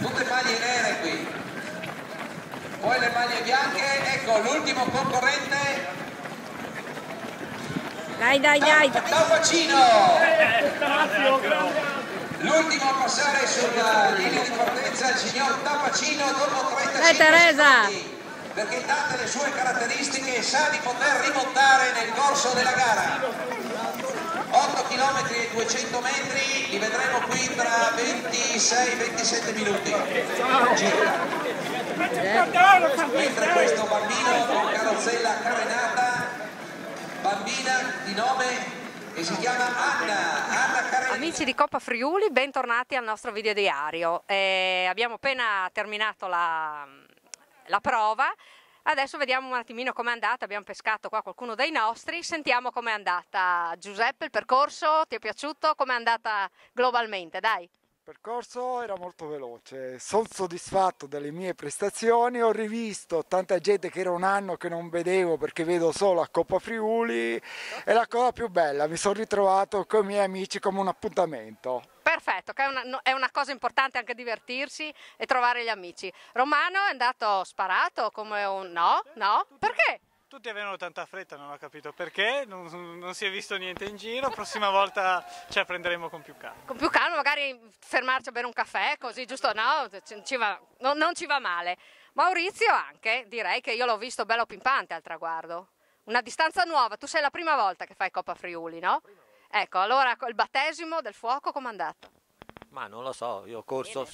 tutte maglie nere qui, poi le maglie bianche. Ecco l'ultimo concorrente, Dai. Tappacino, l'ultimo a passare sulla linea di partenza, il signor Tappacino, dopo 35 Teresa, secondi, perché date le sue caratteristiche sa di poter rimontare nel corso della gara. 8 km e 200 metri, li vedremo qui tra 26-27 minuti circa. Mentre questo bambino con carrozzella carenata, bambina di nome che si chiama Anna Carenata. amici di Coppa Friuli, bentornati al nostro video diario. Abbiamo appena terminato la prova. Adesso vediamo un attimino com'è andata, abbiamo pescato qua qualcuno dei nostri, sentiamo com'è andata. Giuseppe, il percorso ti è piaciuto? Com'è andata globalmente? Dai. Il percorso era molto veloce, sono soddisfatto delle mie prestazioni, ho rivisto tanta gente che era un anno che non vedevo perché vedo solo a Coppa Friuli, è la cosa più bella, mi sono ritrovato con i miei amici come un appuntamento. Perfetto, che è una cosa importante anche divertirsi e trovare gli amici. Romano è andato sparato come un... No? Perché? Tutti avevano tanta fretta, non ho capito perché, non si è visto niente in giro, prossima volta ce la prenderemo con più calma. Con più calma, magari fermarci a bere un caffè, così giusto? No, non ci va male. Maurizio anche, direi che io l'ho visto bello pimpante al traguardo. Una distanza nuova, tu sei la prima volta che fai Coppa Friuli, no? Ecco, allora il battesimo del fuoco com'è andato? Ma non lo so, io ho corso,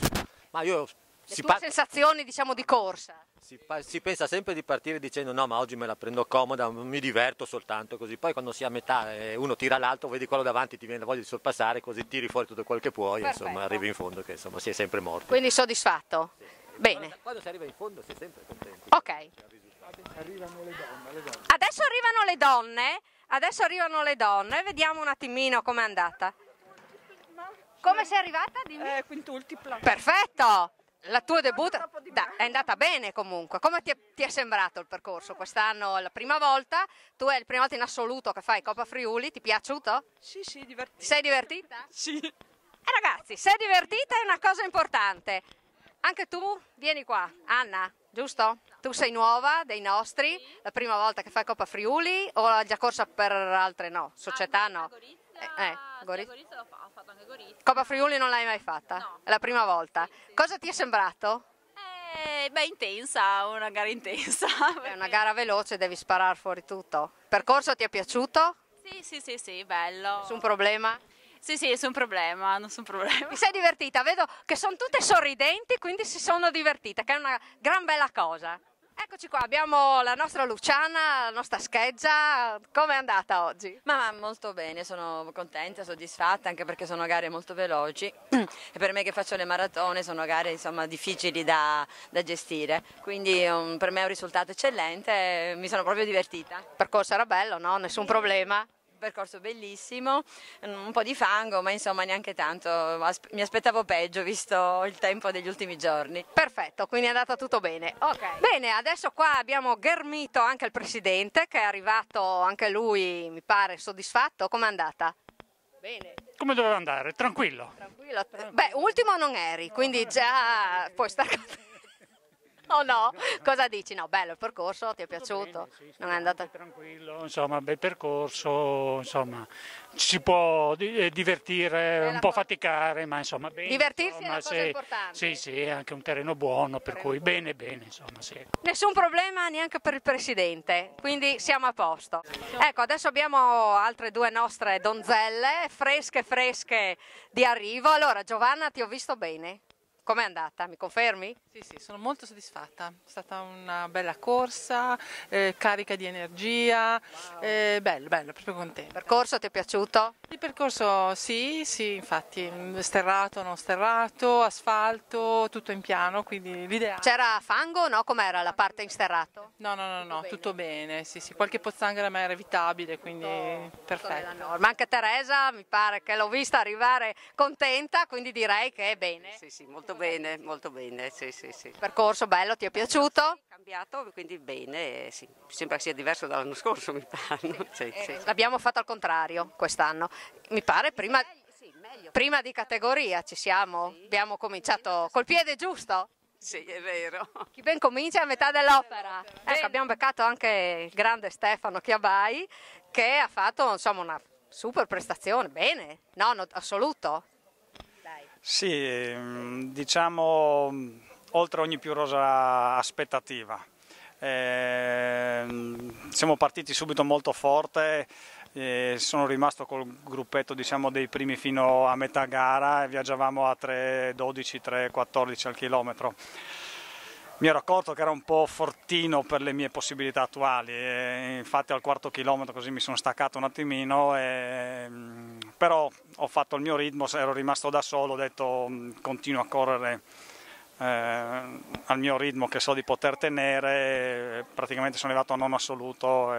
ma io... Le tue sensazioni, diciamo, di corsa? Si pensa sempre di partire dicendo no, ma oggi me la prendo comoda, mi diverto soltanto così, poi quando si è a metà uno tira l'alto, vedi quello davanti, ti viene la voglia di sorpassare, così tiri fuori tutto quel che puoi, e insomma arrivi in fondo che insomma si è sempre morti. Quindi soddisfatto? Sì. Bene. Quando si arriva in fondo si è sempre contenti. Ok. Arrivano le donne. Adesso arrivano le donne, vediamo un attimino com'è andata. Come sei arrivata? Dimmi. Quintultipla. Perfetto! La tua debutto è andata bene comunque. Come ti è sembrato il percorso? Quest'anno è la prima volta, tu è la prima volta in assoluto che fai Coppa Friuli, ti è piaciuto? Sì, divertita. Ti sei divertita? Sì. Ragazzi, sei divertita è una cosa importante. Anche tu vieni qua, Anna, giusto? Tu sei nuova dei nostri, la prima volta che fai Coppa Friuli o hai già corsa per altre società no? Gorizia ho fatto anche Gorizia. Coppa Friuli non l'hai mai fatta? No. È la prima volta. Sì. Cosa ti è sembrato? Intensa, una gara intensa. È una gara veloce, devi sparare fuori tutto. Il percorso ti è piaciuto? Sì, bello. Nessun problema? Sì, nessun problema, non sono problemi. Ti sei divertita? Vedo che sono tutte sorridenti, quindi si sono divertite, che è una gran bella cosa. Eccoci qua, abbiamo la nostra Luciana, la nostra scheggia. Come è andata oggi? Ma molto bene, sono contenta, soddisfatta anche perché sono gare molto veloci e per me che faccio le maratone sono gare insomma difficili da gestire, quindi per me è un risultato eccellente, mi sono proprio divertita. Il percorso era bello, no? Nessun problema? Percorso bellissimo, un po' di fango ma insomma neanche tanto, mi aspettavo peggio visto il tempo degli ultimi giorni. Perfetto, quindi è andata tutto bene. Okay. Bene, adesso qua abbiamo ghermito anche il presidente che è arrivato anche lui, mi pare, soddisfatto. Com'è andata? Bene. Come doveva andare? Tranquillo. Tranquillo. Beh, ultimo non eri, quindi già puoi stare... Oh no? Cosa dici? No, bello il percorso, ti è piaciuto? Bene, sì, non è andata... Tranquillo, insomma, bel percorso, insomma, ci si può divertire, un po' faticare, ma insomma bene. Divertirsi insomma, è la cosa importante. Sì, è anche un terreno buono, per cui bene, insomma, sì. Nessun problema neanche per il presidente, quindi siamo a posto. Ecco, adesso abbiamo altre due nostre donzelle, fresche di arrivo. Allora, Giovanna, ti ho visto bene. Com'è andata? Mi confermi? Sì, sono molto soddisfatta. È stata una bella corsa, carica di energia, bello, proprio contenta. Il percorso ti è piaciuto? Il percorso sì, infatti, sterrato, non sterrato, asfalto, tutto in piano, quindi l'ideale. C'era fango, no? Com'era la parte in sterrato? No, tutto bene, sì, qualche pozzanghera ma era evitabile, quindi perfetto. Ma anche Teresa mi pare che l'ho vista arrivare contenta, quindi direi che è bene. Sì, molto bene, sì. Il percorso bello, ti è piaciuto? Cambiato, quindi bene, sì. Sembra che sia diverso dall'anno scorso, mi pare. Sì. L'abbiamo fatto al contrario quest'anno. Mi pare prima... Prima di categoria ci siamo, abbiamo cominciato col piede giusto. Sì, è vero. Chi ben comincia è a metà dell'opera. Ecco, abbiamo beccato anche il grande Stefano Chiabai che ha fatto insomma una super prestazione, bene, no, assoluto. Sì, diciamo oltre ogni più rosa aspettativa. Siamo partiti subito molto forte, sono rimasto col gruppetto diciamo, dei primi fino a metà gara e viaggiavamo a 3,12, 3,14 al chilometro. Mi ero accorto che era un po' fortino per le mie possibilità attuali, infatti al quarto chilometro così mi sono staccato un attimino, però ho fatto il mio ritmo, ero rimasto da solo, ho detto continuo a correre al mio ritmo che so di poter tenere, praticamente sono arrivato a nono assoluto,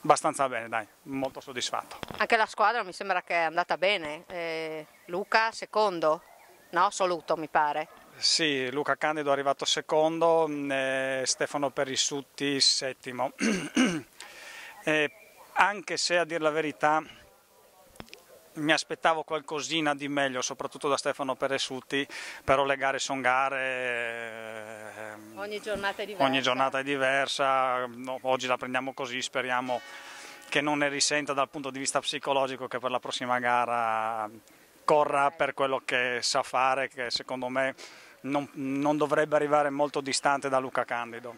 abbastanza bene, dai, molto soddisfatto. Anche la squadra mi sembra che è andata bene, Luca secondo, no? Assoluto mi pare. Sì, Luca Candido è arrivato secondo, Stefano Perissutti settimo, anche se a dire la verità mi aspettavo qualcosina di meglio, soprattutto da Stefano Perissutti, però le gare sono gare, ogni giornata è diversa. Ogni giornata è diversa, no, oggi la prendiamo così, speriamo che non ne risenta dal punto di vista psicologico, che per la prossima gara corra per quello che sa fare, che secondo me non dovrebbe arrivare molto distante da Luca Candido.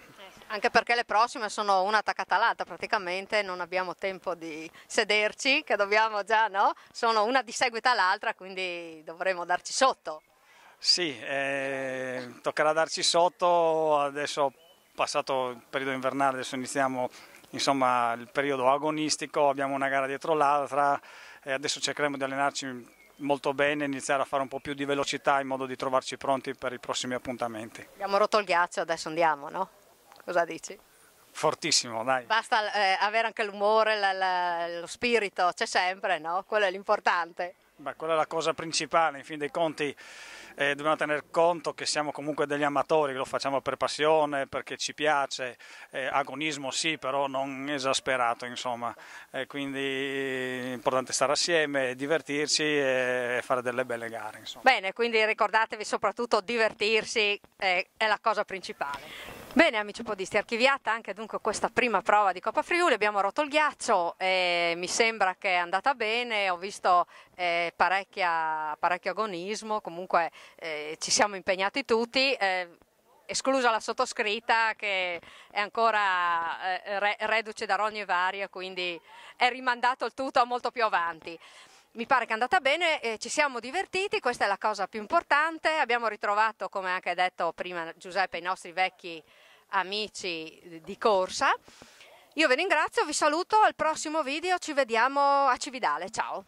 Anche perché le prossime sono una attaccata all'altra praticamente, non abbiamo tempo di sederci, che dobbiamo già, no? Sono una di seguito all'altra, quindi dovremo darci sotto. Sì, toccherà darci sotto, adesso passato il periodo invernale, adesso iniziamo insomma, il periodo agonistico, abbiamo una gara dietro l'altra e adesso cercheremo di allenarci molto bene, iniziare a fare un po' più di velocità in modo di trovarci pronti per i prossimi appuntamenti. Abbiamo rotto il ghiaccio, adesso andiamo, no? Cosa dici? Fortissimo, dai. Basta avere anche l'umore, lo spirito, c'è sempre, no? Quello è l'importante. Beh, quella è la cosa principale, in fin dei conti dobbiamo tener conto che siamo comunque degli amatori, che lo facciamo per passione, perché ci piace, agonismo sì, però non esasperato, insomma, quindi è importante stare assieme, divertirci e fare delle belle gare. Insomma. Bene, quindi ricordatevi soprattutto divertirsi, è la cosa principale. Bene amici podisti, archiviata anche dunque questa prima prova di Coppa Friuli, abbiamo rotto il ghiaccio, mi sembra che è andata bene, ho visto parecchio agonismo, comunque ci siamo impegnati tutti, esclusa la sottoscritta che è ancora reduce da rogne varie, quindi è rimandato il tutto molto più avanti. Mi pare che è andata bene, ci siamo divertiti, questa è la cosa più importante, abbiamo ritrovato, come anche detto prima Giuseppe, i nostri vecchi amici di corsa. Io vi ringrazio, vi saluto, al prossimo video ci vediamo a Cividale, ciao!